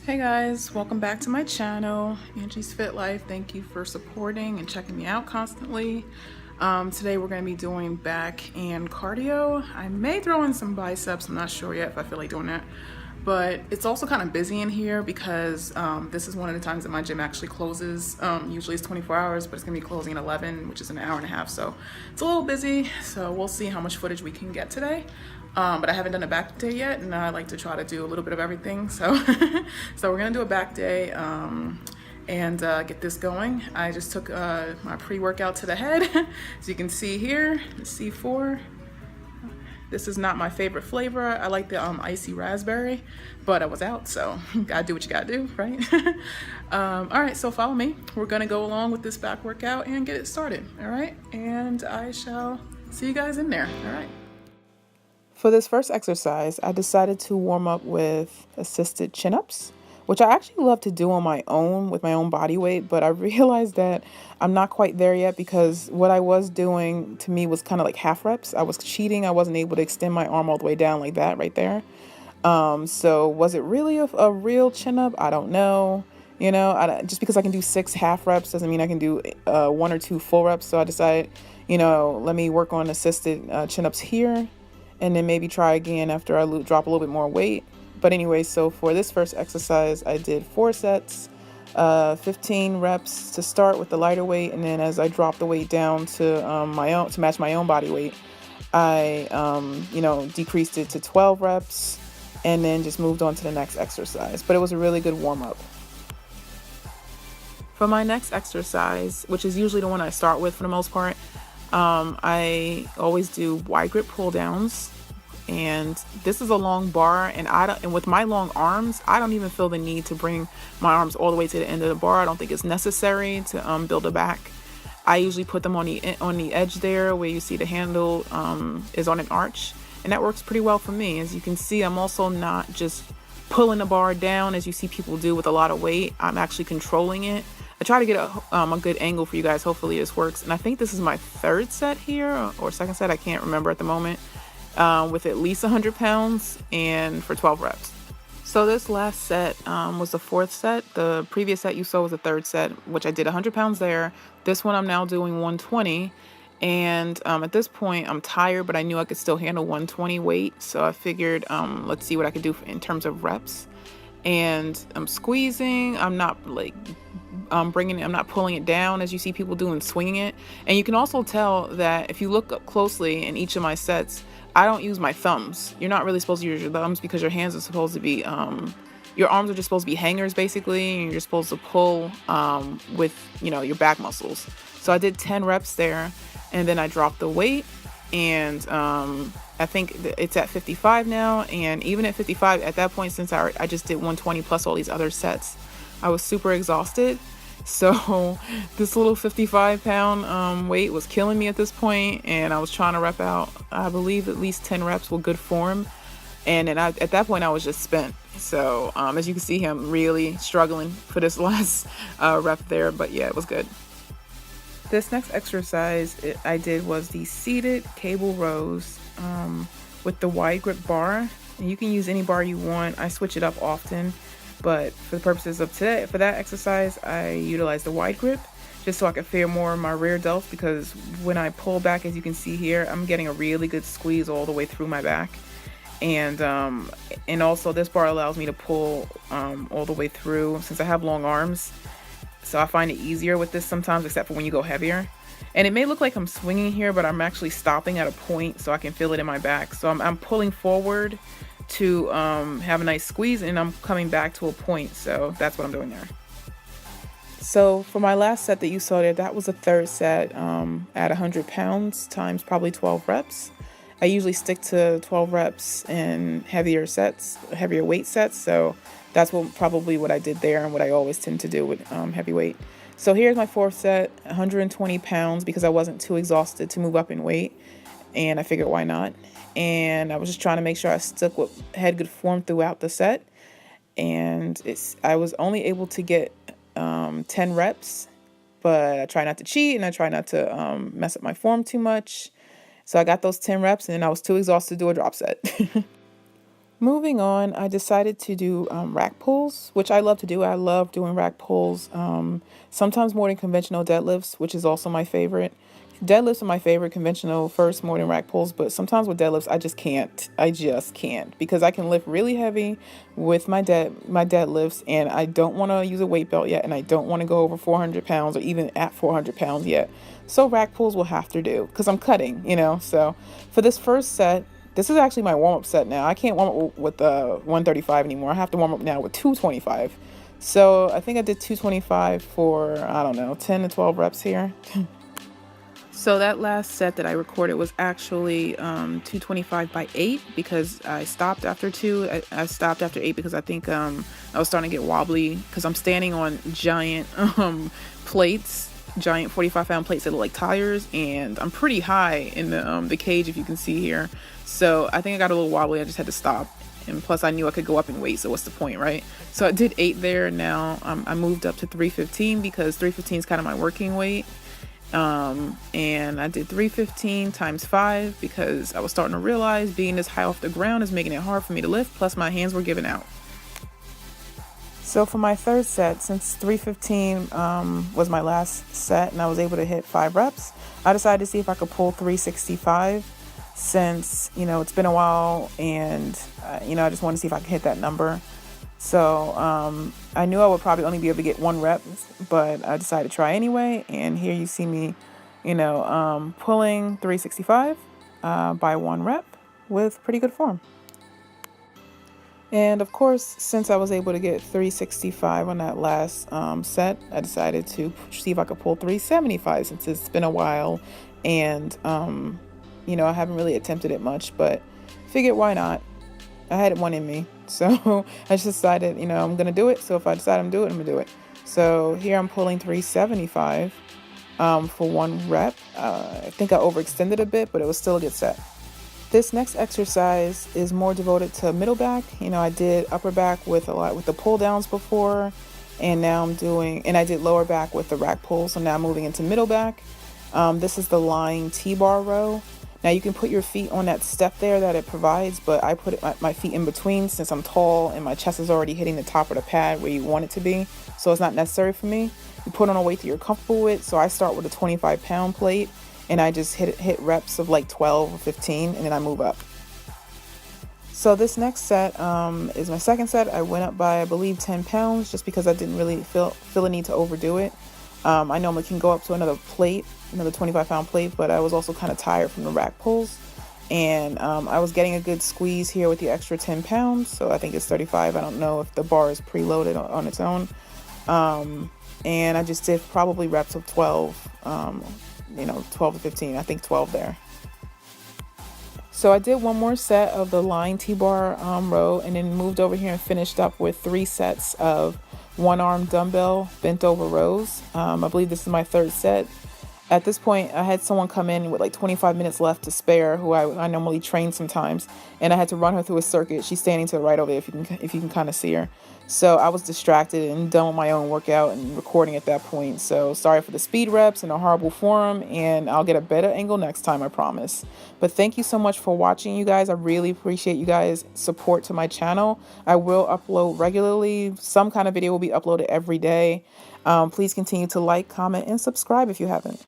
Hey guys, welcome back to my channel, Angie's Fit Life. Thank you for supporting and checking me out constantly. Today we're going to be doing back and cardio. I may throw in some biceps, I'm not sure yet if I feel like doing that. But it's also kind of busy in here because this is one of the times that my gym actually closes. Usually it's 24 hours, but it's going to be closing at 11, which is an hour and a half. So it's a little busy. So we'll see how much footage we can get today. But I haven't done a back day yet, and I like to try to do a little bit of everything. So, so we're gonna do a back day and get this going. I just took my pre-workout to the head, as you can see here, the C4. This is not my favorite flavor. I like the icy raspberry, but I was out, so gotta do what you gotta do, right? All right, so follow me. We're gonna go along with this back workout and get it started, all right? And I shall see you guys in there, all right? For this first exercise, I decided to warm up with assisted chin-ups, which I actually love to do on my own with my own body weight, but I realized that I'm not quite there yet because what I was doing to me was kind of like half reps. I was cheating. I wasn't able to extend my arm all the way down like that right there. So was it really a real chin-up? I don't know. Just because I can do 6 half reps doesn't mean I can do 1 or 2 full reps. So I decided, let me work on assisted chin-ups here and then maybe try again after I drop a little bit more weight. But anyway, so for this first exercise, I did 4 sets, 15 reps to start with the lighter weight, and then as I dropped the weight down to my own to match my own body weight, I decreased it to 12 reps, and then just moved on to the next exercise. But it was a really good warm up. For my next exercise, which is usually the one I start with for the most part, I always do wide grip pull downs, and this is a long bar, and with my long arms, I don't even feel the need to bring my arms all the way to the end of the bar. I don't think it's necessary to build a back. I usually put them on the edge there where you see the handle is on an arch, and that works pretty well for me. As you can see, I'm also not just pulling the bar down as you see people do with a lot of weight. I'm actually controlling it. I try to get a good angle for you guys. Hopefully this works. And I think this is my 3rd set here or second set. I can't remember at the moment. With at least 100 pounds and for 12 reps. So this last set was the 4th set. The previous set you saw was the 3rd set, which I did 100 pounds there. This one I'm now doing 120. And at this point, I'm tired, but I knew I could still handle 120 weight. So I figured, let's see what I could do in terms of reps. And I'm squeezing. I'm not I'm not pulling it down as you see people do and swinging it. And you can also tell that if you look up closely in each of my sets, I don't use my thumbs. You're not really supposed to use your thumbs because your hands are supposed to be, your arms are just supposed to be hangers basically, and you're supposed to pull with, your back muscles. So I did 10 reps there, and then I dropped the weight, and I think it's at 55 now. And even at 55, at that point, since I just did 120 plus all these other sets, I was super exhausted. So this little 55-pound weight was killing me at this point, and I was trying to rep out, I believe, at least 10 reps with good form. And then at that point, I was just spent. So as you can see, I'm really struggling for this last rep there. But yeah, it was good. This next exercise I did was the seated cable rows with the wide grip bar. And you can use any bar you want. I switch it up often. But for the purposes of today, for that exercise, I utilize the wide grip just so I can feel more of my rear delts, because when I pull back, as you can see here, I'm getting a really good squeeze all the way through my back. And also this bar allows me to pull all the way through since I have long arms. So I find it easier with this sometimes, except for when you go heavier. And it may look like I'm swinging here, but I'm actually stopping at a point so I can feel it in my back. So I'm pulling forward to have a nice squeeze, and I'm coming back to a point. So that's what I'm doing there. So for my last set that you saw there, that was the 3rd set at 100 pounds times probably 12 reps. I usually stick to 12 reps in heavier weight sets. So that's probably what I did there, and what I always tend to do with heavy weight. So here's my 4th set, 120 pounds, because I wasn't too exhausted to move up in weight, and I figured why not. And I was just trying to make sure I had good form throughout the set. And I was only able to get 10 reps, but I try not to cheat, and I try not to mess up my form too much. So I got those 10 reps, and then I was too exhausted to do a drop set. Moving on, I decided to do rack pulls, which I love to do. I love doing rack pulls, sometimes more than conventional deadlifts, which is also my favorite. Deadlifts are my favorite, conventional first, more than rack pulls, but sometimes with deadlifts, I just can't. I just can't because I can lift really heavy with my deadlifts, and I don't want to use a weight belt yet, and I don't want to go over 400 pounds or even at 400 pounds yet. So rack pulls will have to do because I'm cutting, So for this first set, this is actually my warm-up set now. I can't warm up with 135 anymore. I have to warm up now with 225. So I think I did 225 for, I don't know, 10 to 12 reps here. So that last set that I recorded was actually 225 by 8 because I stopped after 2. I stopped after 8 because I think I was starting to get wobbly because I'm standing on giant plates, giant 45-pound plates that look like tires, and I'm pretty high in the cage, if you can see here. So I think I got a little wobbly. I just had to stop. And plus I knew I could go up in weight, so what's the point, right? So I did 8 there. Now I moved up to 315 because 315 is kind of my working weight. And I did 315 times 5 because I was starting to realize being this high off the ground is making it hard for me to lift, plus my hands were giving out. So for my third set, since 315 was my last set and I was able to hit 5 reps, I decided to see if I could pull 365 since, it's been a while, and I just wanted to see if I could hit that number. So I knew I would probably only be able to get 1 rep, but I decided to try anyway. And here you see me, pulling 365 by 1 rep with pretty good form. And of course, since I was able to get 365 on that last set, I decided to see if I could pull 375 since it's been a while. And, I haven't really attempted it much, but figured why not? I had one in me. So I just decided, I'm going to do it. So if I decide I'm going to do it, I'm going to do it. So here I'm pulling 375 for 1 rep. I think I overextended a bit, but it was still a good set. This next exercise is more devoted to middle back. I did upper back with the pull downs before, and now I did lower back with the rack pull. So now I'm moving into middle back. This is the lying T-bar row. Now you can put your feet on that step there that it provides, but I put my feet in between since I'm tall and my chest is already hitting the top of the pad where you want it to be. So it's not necessary for me. You put on a weight that you're comfortable with. So I start with a 25-pound plate and I just hit reps of like 12 or 15, and then I move up. So this next set is my second set. I went up by, I believe, 10 pounds just because I didn't really feel a need to overdo it. I normally can go up to another 25-pound plate, but I was also kind of tired from the rack pulls. And I was getting a good squeeze here with the extra 10 pounds. So I think it's 35. I don't know if the bar is preloaded on its own. And I just did probably reps of 12, 12 to 15. I think 12 there. So I did one more set of the lying T-bar row and then moved over here and finished up with 3 sets of 1-arm dumbbell bent over rows. I believe this is my 3rd set. At this point, I had someone come in with like 25 minutes left to spare, who I normally train sometimes, and I had to run her through a circuit. She's standing to the right over there, if you can kind of see her. So I was distracted and done with my own workout and recording at that point. So sorry for the speed reps and a horrible form, and I'll get a better angle next time, I promise. But thank you so much for watching, you guys. I really appreciate you guys' support to my channel. I will upload regularly. Some kind of video will be uploaded every day. Please continue to like, comment, and subscribe if you haven't.